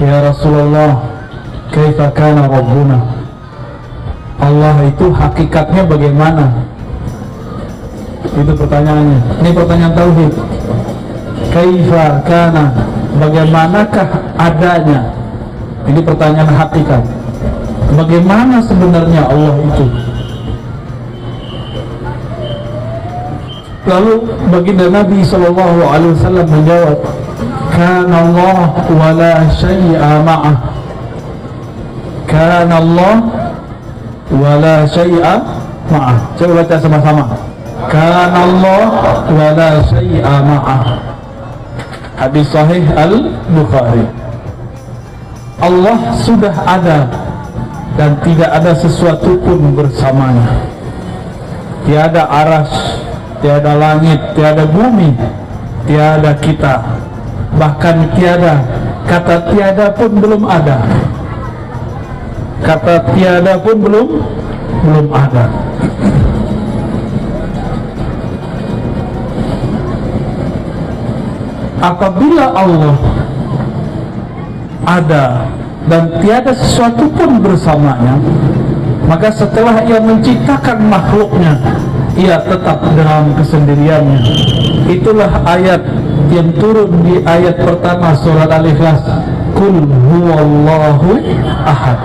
Ya Rasulullah, kaifa kana Rabbuna? Allah itu hakikatnya bagaimana? Itu pertanyaannya. Ini pertanyaan tauhid. Kaifa kana, bagaimanakah adanya? Ini pertanyaan hakikat. Bagaimana sebenarnya Allah itu? Lalu baginda Nabi SAW menjawab, kana Allah wa la syai'a ma'ah. Kana Allah wa la syai'a ma'ah. Coba baca sama-sama. Kana Allah wa la syai'a ma'ah. Hadis sahih Al-Bukhari. Allah sudah ada dan tidak ada sesuatu pun bersamanya. Tiada aras, tiada langit, tiada bumi, tiada kita, bahkan tiada, kata tiada pun belum ada. Kata tiada pun belum ada. Apabila Allah ada dan tiada sesuatu pun bersamanya, maka setelah ia menciptakan makhluknya, ia tetap dalam kesendiriannya. Itulah ayat yang turun di ayat pertama surat Al-Ikhlas. Qul huwallahu ahad.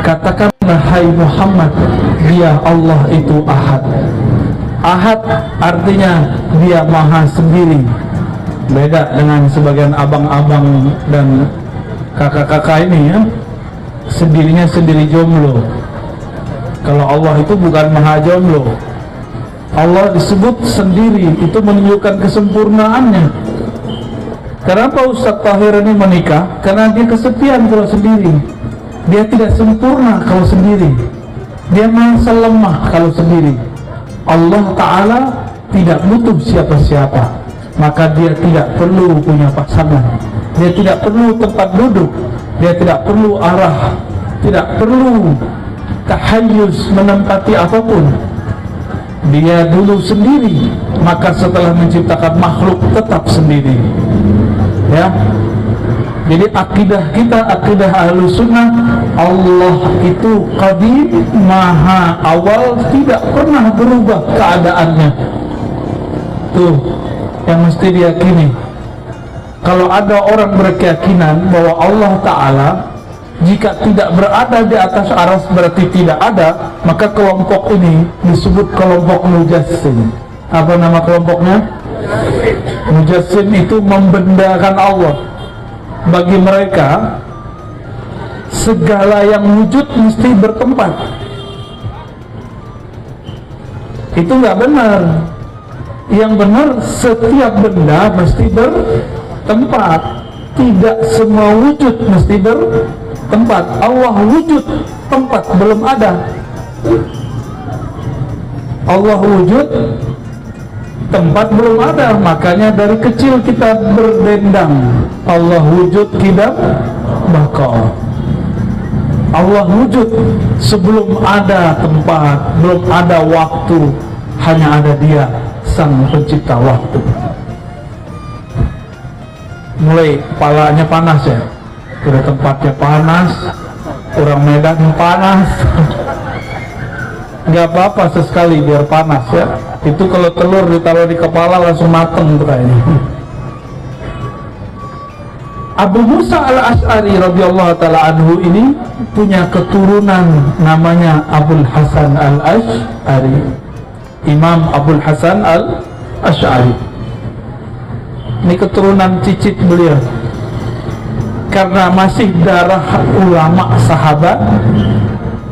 Katakanlah hai Muhammad, dia Allah itu ahad. Ahad artinya dia maha sendiri. Beda dengan sebagian abang-abang dan kakak-kakak ini ya, sendirinya sendiri jomblo. Kalau Allah itu bukan maha jomblo. Allah disebut sendiri, itu menunjukkan kesempurnaannya. Kenapa Ustaz Tahir ini menikah? Karena dia kesepian kalau sendiri. Dia tidak sempurna kalau sendiri. Dia merasa lemah kalau sendiri. Allah Ta'ala tidak butuh siapa-siapa, maka dia tidak perlu punya pasangan. Dia tidak perlu tempat duduk. Dia tidak perlu arah. Tidak perlu tahayyuz menempati apapun. Dia dulu sendiri, maka setelah menciptakan makhluk tetap sendiri. Ya. Jadi akidah kita, akidah Ahlussunnah, Allah itu qadim, maha awal, tidak pernah berubah keadaannya. Tuh yang mesti diyakini. Kalau ada orang berkeyakinan bahwa Allah Ta'ala jika tidak berada di atas aras berarti tidak ada, maka kelompok ini disebut kelompok Mujassim. Apa nama kelompoknya? Mujassim itu membendakan Allah. Bagi mereka segala yang wujud mesti bertempat. Itu nggak benar. Yang benar setiap benda mesti bertempat. Tidak semua wujud mesti bertempat. Allah wujud, tempat belum ada. Allah wujud, tempat belum ada. Makanya dari kecil kita berdendang, Allah wujud tidak bakal. Allah wujud sebelum ada tempat, belum ada waktu, hanya ada Dia, Sang Pencipta waktu. Mulai kepalanya panas ya, udah tempatnya panas, orang Medan panas. Nggak apa-apa sesekali biar panas ya. Itu kalau telur ditaruh di kepala langsung mateng tuh kayaknya. Abu Musa al-Ash'ari radhiyallahu ta'ala anhu ini punya keturunan namanya Abul Hasan al-Ash'ari. Imam Abul Hasan al-Ash'ari. Ini keturunan cicit beliau. Karena masih darah ulama sahabat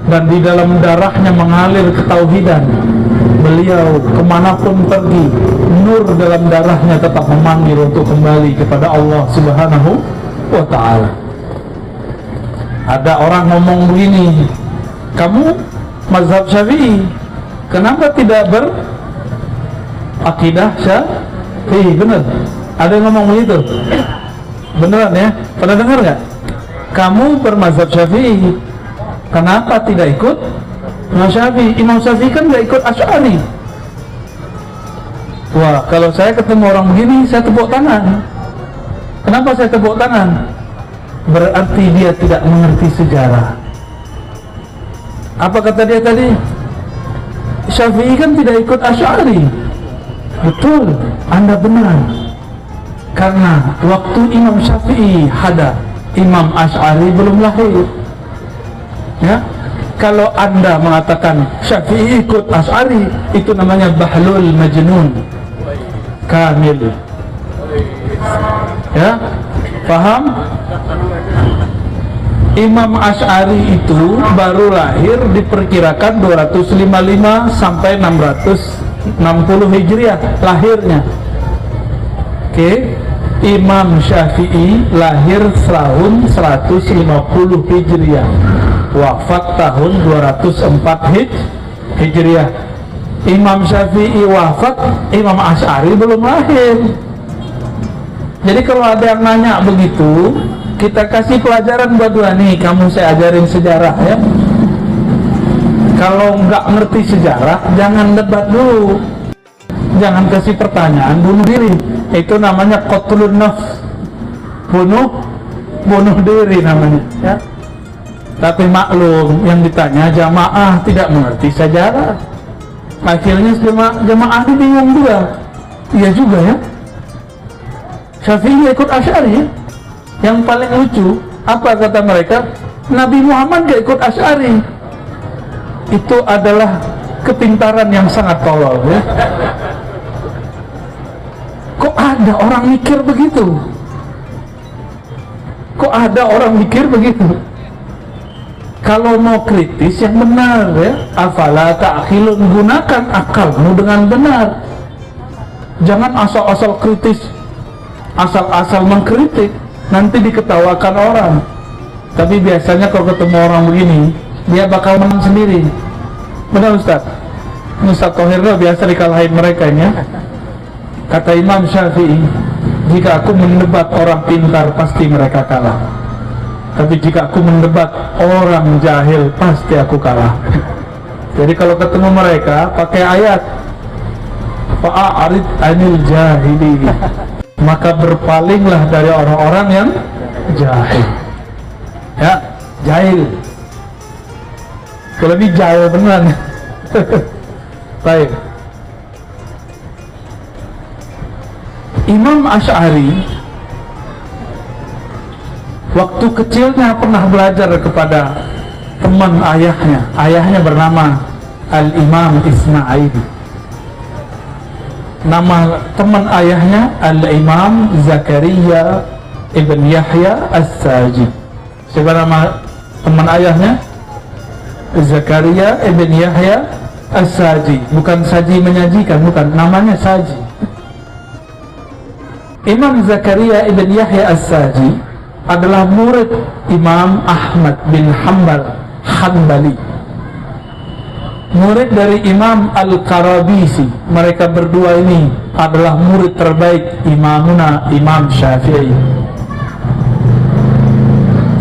dan di dalam darahnya mengalir ketauhidan, beliau kemanapun pergi, nur dalam darahnya tetap memanggil untuk kembali kepada Allah Subhanahu wa Ta'ala. Ada orang ngomong begini, kamu mazhab Syafi'i, kenapa tidak berakidah Syafi'i? Benar, ada yang ngomong begitu. Beneran ya? Pernah dengar nggak? Kamu bermazhab Syafi'i, kenapa tidak ikut Imam Syafi'i? Imam Syafi'i kan nggak ikut Asy'ari. Wah, kalau saya ketemu orang begini, saya tepuk tangan. Kenapa saya tepuk tangan? berarti dia tidak mengerti sejarah. Apa kata dia tadi? Syafi'i kan tidak ikut Asy'ari. Betul, Anda benar. Karena waktu Imam Syafi'i ada, Imam Asy'ari belum lahir. Ya, kalau Anda mengatakan Syafi'i ikut Asy'ari, itu namanya bahlul majnun kamil. Ya, paham? Imam Asy'ari itu baru lahir diperkirakan 255 sampai 660 Hijriah lahirnya. Oke, Imam Syafi'i lahir tahun 150 Hijriah, wafat tahun 204 Hijriah. Imam Syafi'i wafat, Imam Asy'ari belum lahir. Jadi kalau ada yang nanya begitu, kita kasih pelajaran buat dua nih, kamu saya ajarin sejarah ya. Kalau nggak ngerti sejarah, jangan debat dulu, jangan kasih pertanyaan, bunuh diri. Itu namanya qatlun nafs, bunuh diri namanya ya. Tapi maklum, yang ditanya jamaah tidak mengerti sejarah, akhirnya jamaah ini bingung juga. Iya juga ya, Syafi'i ikut Asy'ari ya. Yang paling lucu, apa kata mereka? Nabi Muhammad gak ikut Asy'ari. Itu adalah kepintaran yang sangat tolol ya. Kok ada orang mikir begitu? Kok ada orang mikir begitu? Kalau mau kritis yang benar ya, afala ta'khilun, gunakan akalmu dengan benar. Jangan asal-asal kritis, asal-asal mengkritik, nanti diketawakan orang. Tapi biasanya kalau ketemu orang begini, dia bakal menang sendiri. Benar Ustaz? Ustaz Thohir biasa dikalahin mereka ini ya. Kata Imam Syafi'i, jika aku mendebat orang pintar, pasti mereka kalah. Tapi jika aku mendebat orang jahil, pasti aku kalah. Jadi kalau ketemu mereka, pakai ayat fa'arid anil jahili, maka berpalinglah dari orang-orang yang jahil. Ya, jahil. Lebih jahil beneran. Baik. Imam Asy'ari waktu kecilnya pernah belajar kepada teman ayahnya. Ayahnya bernama Al-Imam Ismail. Nama teman ayahnya Al-Imam Zakaria ibn Yahya As-Saji. Siapa nama teman ayahnya? Zakaria ibn Yahya As-Saji. Bukan saji menyajikan, bukan, namanya Saji. Imam Zakaria ibn Yahya As-Saji adalah murid Imam Ahmad bin Hanbali, murid dari Imam Al-Qarabisi. Mereka berdua ini adalah murid terbaik Imamuna Imam Syafi'i.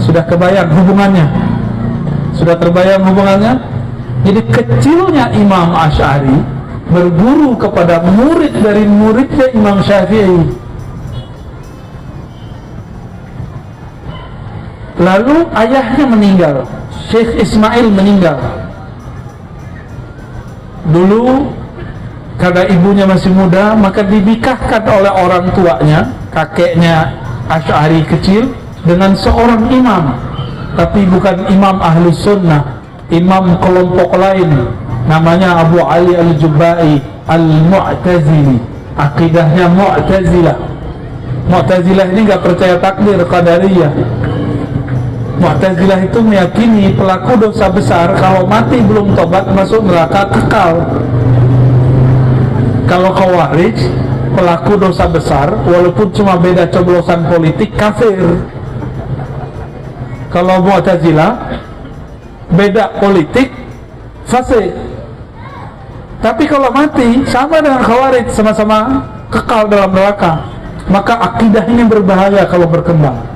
Sudah kebayang hubungannya? Sudah terbayang hubungannya? Jadi kecilnya Imam Asy'ari berguru kepada murid dari muridnya Imam Syafi'i. Lalu ayahnya meninggal, Syekh Ismail meninggal. Dulu karena ibunya masih muda, maka dinikahkan oleh orang tuanya, kakeknya Asy'ari kecil, dengan seorang imam. Tapi bukan imam ahli sunnah, imam kelompok lain, namanya Abu Ali Al-Jubai Al-Mu'tazili. Akidahnya Mu'tazilah. Mu'tazilah ini gak percaya takdir, qadariyah. Mu'tazilah itu meyakini pelaku dosa besar kalau mati belum tobat masuk neraka kekal. Kalau Khawarij, pelaku dosa besar walaupun cuma beda coblosan politik, kafir. Kalau Mu'tazilah, beda politik, fasik. Tapi kalau mati sama dengan Khawarij, sama-sama kekal dalam neraka. Maka akidah ini berbahaya kalau berkembang.